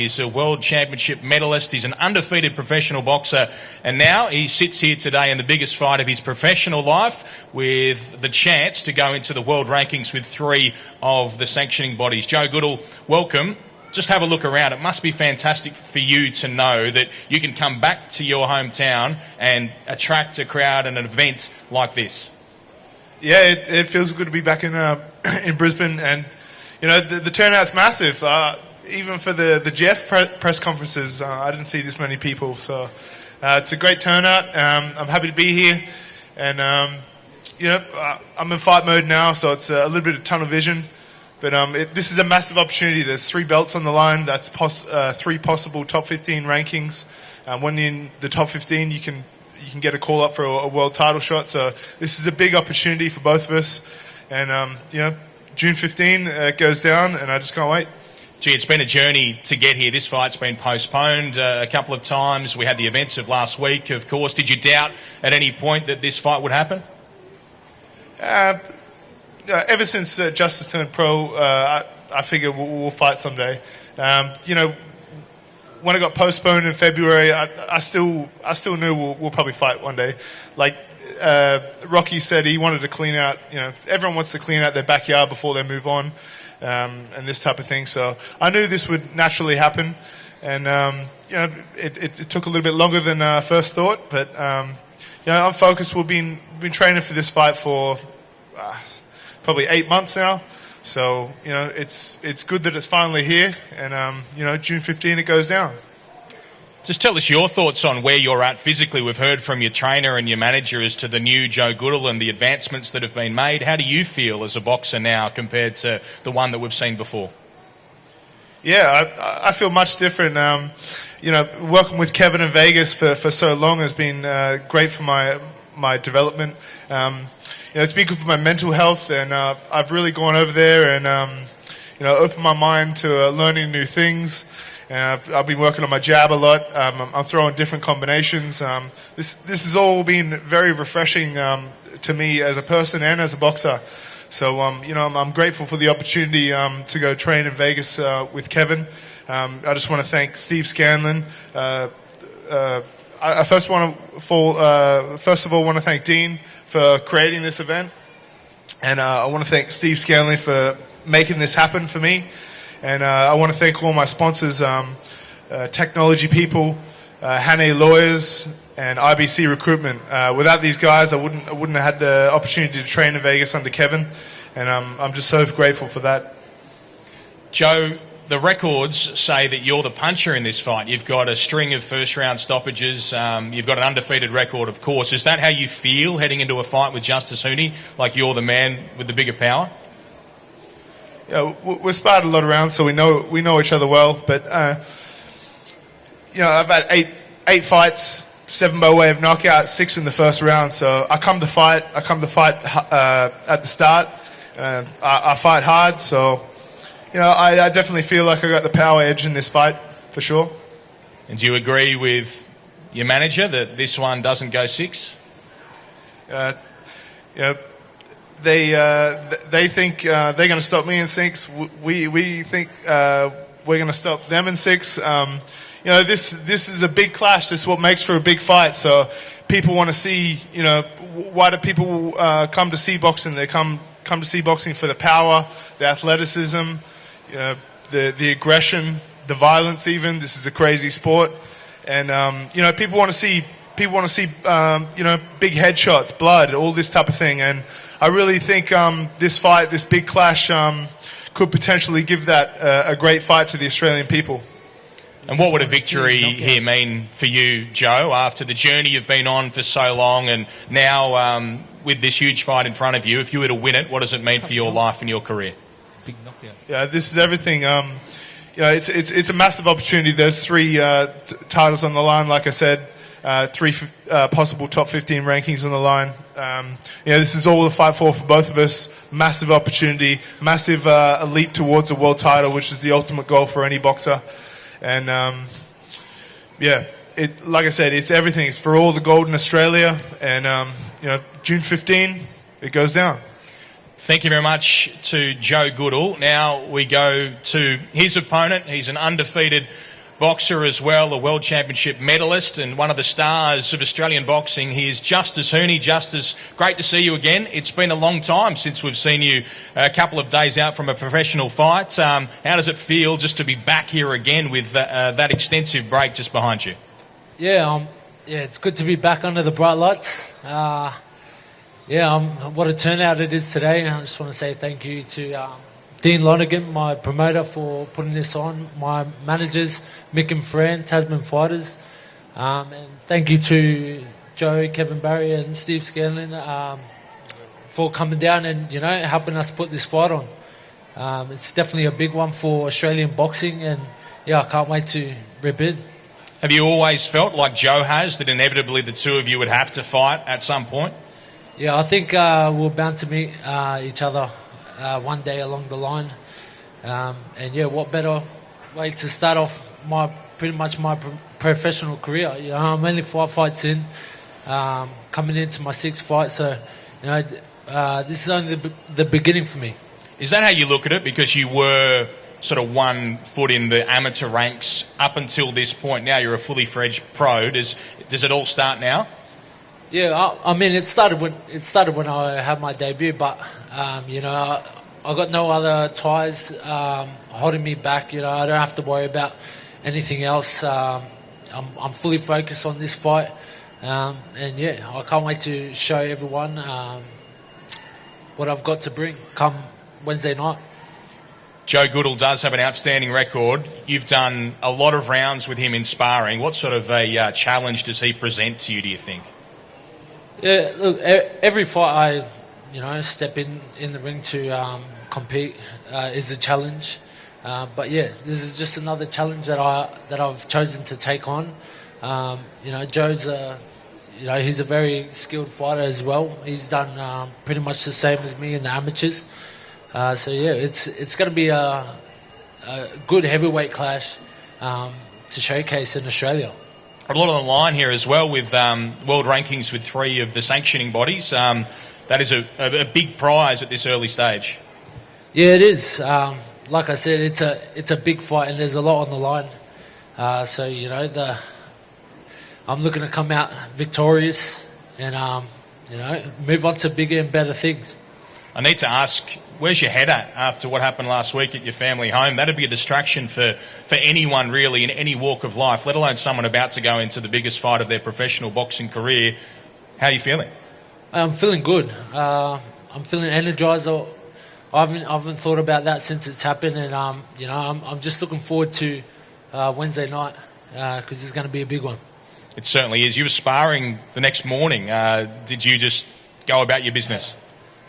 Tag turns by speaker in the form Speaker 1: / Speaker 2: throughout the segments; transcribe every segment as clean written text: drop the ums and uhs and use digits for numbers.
Speaker 1: He's a World Championship medalist. He's an undefeated professional boxer. And now he sits here today in the biggest fight of his professional life with the chance to go into the world rankings with 3 of the sanctioning bodies. Joe Goodall, welcome. Just have a look around. It must be fantastic for you to know that you can come back to your hometown and attract a crowd and an event like this.
Speaker 2: Yeah, it feels good to be back in Brisbane, and you know the turnout's massive. Even for the Jeff press conferences, I didn't see this many people, so it's a great turnout. I'm happy to be here, and you know I'm in fight mode now, so it's a little bit of tunnel vision. But this is a massive opportunity. There's 3 belts on the line. That's 3 possible top 15 rankings. When you're in the top 15, you can get a call up for a world title shot. So this is a big opportunity for both of us. And you know, June 15 it goes down, and I just can't wait.
Speaker 1: Gee, it's been a journey to get here. This fight's been postponed a couple of times. We had the events of last week, of course. Did you doubt at any point that this fight would happen?
Speaker 2: Ever since Justis turned pro, I figure we'll fight someday. You know, when it got postponed in February, I still knew we'll probably fight one day. Like Rocky said, he wanted to clean out. You know, everyone wants to clean out their backyard before they move on, and this type of thing. So I knew this would naturally happen, and you know, it took a little bit longer than I first thought. But you know, I'm focused. We've been training for this fight for probably 8 months now, so you know it's good that it's finally here, and you know, June 15 it goes down.
Speaker 1: Just tell us your thoughts on where you're at physically. We've heard from your trainer and your manager as to the new Joe Goodall and the advancements that have been made. How do you feel as a boxer now compared to the one that we've seen before?
Speaker 2: Yeah, I feel much different. You know, working with Kevin in Vegas for so long has been great for my development. You know, it's been good for my mental health, and I've really gone over there and you know, opened my mind to learning new things. And I've been working on my jab a lot. I'm throwing different combinations. This has all been very refreshing to me as a person and as a boxer. So you know, I'm grateful for the opportunity to go train in Vegas with Kevin. I just want to thank Steve Scanlon. I first of all want to thank Dean for creating this event, and I want to thank Steve Scanlon for making this happen for me, and I want to thank all my sponsors, technology people, Hane Lawyers, and IBC Recruitment. Without these guys, I wouldn't have had the opportunity to train in Vegas under Kevin, and I'm just so grateful for that.
Speaker 1: Joe, the records say that you're the puncher in this fight. You've got a string of first-round stoppages. You've got an undefeated record, of course. Is that how you feel heading into a fight with Justis Huni, like you're the man with the bigger power?
Speaker 2: Yeah, we've sparred a lot around, so we know each other well. But you know, I've had eight fights, 7 by way of knockout, 6 in the first round. So I come to fight at the start. I fight hard, so. You know, I definitely feel like I got the power edge in this fight, for sure.
Speaker 1: And do you agree with your manager that this one doesn't go 6?
Speaker 2: You know, they think they're going to stop me in 6. We think we're going to stop them in 6. You know, this is a big clash. This is what makes for a big fight. So people want to see. You know, why do people come to see boxing? They come to see boxing for the power, the athleticism. You know, the aggression, the violence. Even this is a crazy sport, and you know, people want to see you know, big headshots, blood, all this type of thing. And I really think this fight, this big clash, could potentially give that a great fight to the Australian people.
Speaker 1: And what would a victory here mean for you, Joe, after the journey you've been on for so long, and now with this huge fight in front of you? If you were to win it, what does it mean for your life and your career?
Speaker 3: Big knockout.
Speaker 2: Yeah, this is everything. You know, it's a massive opportunity. There's 3 titles on the line, like I said, 3 possible top 15 rankings on the line. You know, this is all to fight for both of us. Massive opportunity, massive leap towards a world title, which is the ultimate goal for any boxer. And yeah, like I said, it's everything. It's for all the gold in Australia, and you know, June 15, it goes down.
Speaker 1: Thank you very much to Joe Goodall. Now we go to his opponent. He's an undefeated boxer as well, a World Championship medalist and one of the stars of Australian boxing. He is Justis Huni. Justice, great to see you again. It's been a long time since we've seen you, a couple of days out from a professional fight. How does it feel just to be back here again with that extensive break just behind you?
Speaker 3: Yeah, it's good to be back under the bright lights. What a turnout it is today. I just want to say thank you to Dean Lonergan, my promoter, for putting this on, my managers, Mick and Fran, Tasman Fighters, and thank you to Joe, Kevin Barry and Steve Scanlon for coming down and, helping us put this fight on. It's definitely a big one for Australian boxing, and I can't wait to rip in.
Speaker 1: Have you always felt like Joe has, that inevitably the two of you would have to fight at some point?
Speaker 3: Yeah, I think we're bound to meet each other one day along the line. What better way to start off pretty much my professional career? I'm only 5 fights in, coming into my 6th fight, so this is only the beginning for me.
Speaker 1: Is that how you look at it? Because you were sort of 1 foot in the amateur ranks up until this point. Now you're a fully fledged pro. Does it all start now?
Speaker 3: Yeah, I mean, it started when I had my debut, but I got no other ties holding me back. I don't have to worry about anything else. I'm fully focused on this fight, I can't wait to show everyone what I've got to bring come Wednesday night.
Speaker 1: Joe Goodall does have an outstanding record. You've done a lot of rounds with him in sparring. What sort of a challenge does he present to you, do you think?
Speaker 3: Yeah, look, every fight I step in the ring to compete is a challenge. This is just another challenge that I've chosen to take on. Joe's he's a very skilled fighter as well. He's done pretty much the same as me in the amateurs. It's going to be a good heavyweight clash to showcase in Australia.
Speaker 1: A lot on the line here as well with world rankings with 3 of the sanctioning bodies. That is a big prize at this early stage.
Speaker 3: Yeah, it is. Like I said, it's a big fight and there's a lot on the line. I'm looking to come out victorious and move on to bigger and better things.
Speaker 1: I need to ask, where's your head at after what happened last week at your family home? That'd be a distraction for anyone really in any walk of life, let alone someone about to go into the biggest fight of their professional boxing career. How are you feeling?
Speaker 3: I'm feeling good. I'm feeling energised. I haven't thought about that since it's happened, and I'm just looking forward to Wednesday night because it's going to be a big one.
Speaker 1: It certainly is. You were sparring the next morning. Did you just go about your business?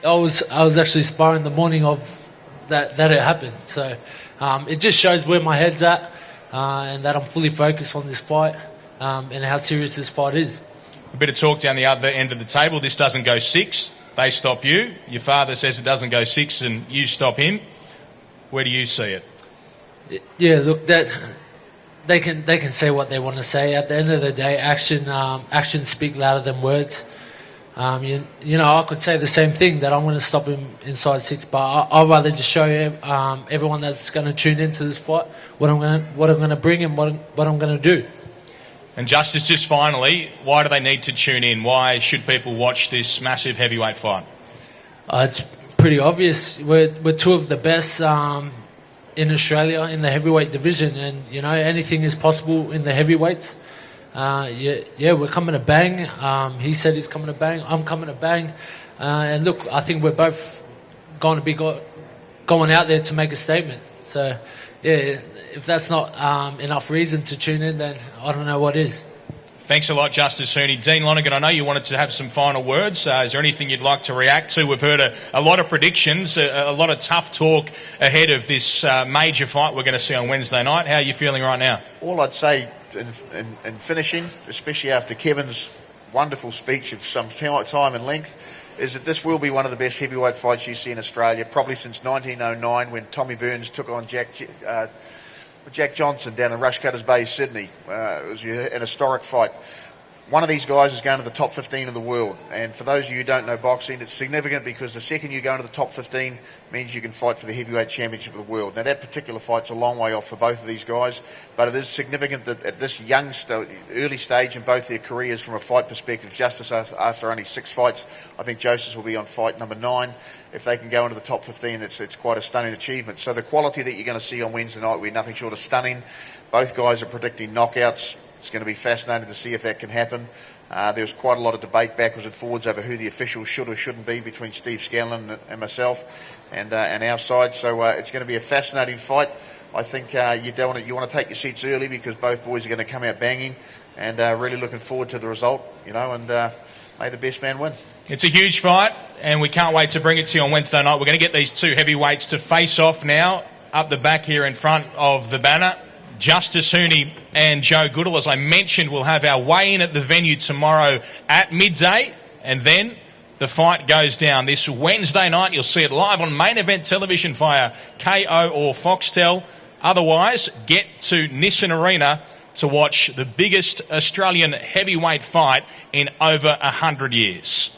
Speaker 3: I was actually sparring the morning of that it happened. So it just shows where my head's at and that I'm fully focused on this fight and how serious this fight is.
Speaker 1: A bit of talk down the other end of the table. This doesn't go 6. They stop you. Your father says it doesn't go 6 and you stop him. Where do you see it?
Speaker 3: Yeah, look, that they can say what they want to say. At the end of the day, actions speak louder than words. I could say the same thing, that I'm going to stop him inside 6, but I'd rather just show everyone that's going to tune into this fight what I'm going to bring and what I'm going to do.
Speaker 1: And Justice, just finally, why do they need to tune in? Why should people watch this massive heavyweight fight?
Speaker 3: It's pretty obvious. We're 2 of the best in Australia in the heavyweight division, and anything is possible in the heavyweights. We're coming to bang. He said he's coming to bang. I'm coming to bang. And look, I think we're both going to be going out there to make a statement. So, if that's not enough reason to tune in, then I don't know what is.
Speaker 1: Thanks a lot, Justis Huni. Dean Lonergan, I know you wanted to have some final words. Is there anything you'd like to react to? We've heard a lot of predictions, a lot of tough talk ahead of this major fight we're going to see on Wednesday night. How are you feeling right now?
Speaker 4: All I'd say in finishing, especially after Kevin's wonderful speech of some time and length, is that this will be one of the best heavyweight fights you see in Australia, probably since 1909 when Tommy Burns took on Jack Johnson down in Rushcutters Bay, Sydney. It was an historic fight. one of these guys is going to the top 15 of the world. And for those of you who don't know boxing, it's significant because the second you go into the top 15 means you can fight for the heavyweight championship of the world. Now, that particular fight's a long way off for both of these guys, but it is significant that at this early stage in both their careers from a fight perspective, Justis, after only 6 fights, I think Joesph will be on fight number 9. If they can go into the top 15, it's quite a stunning achievement. So the quality that you're going to see on Wednesday night will be nothing short of stunning. Both guys are predicting knockouts. It's going to be fascinating to see if that can happen. There was quite a lot of debate backwards and forwards over who the officials should or shouldn't be between Steve Scanlon and myself and our side. So it's going to be a fascinating fight. I think you want to take your seats early because both boys are going to come out banging, and really looking forward to the result. And may the best man win.
Speaker 1: It's a huge fight, and we can't wait to bring it to you on Wednesday night. We're going to get these 2 heavyweights to face off now up the back here in front of the banner. Justis Huni and Joe Goodall. As I mentioned, we'll have our weigh-in at the venue tomorrow at midday, and then the fight goes down this Wednesday night. You'll see it live on Main Event Television via KO or Foxtel. Otherwise, get to Nissan Arena to watch the biggest Australian heavyweight fight in over 100 years.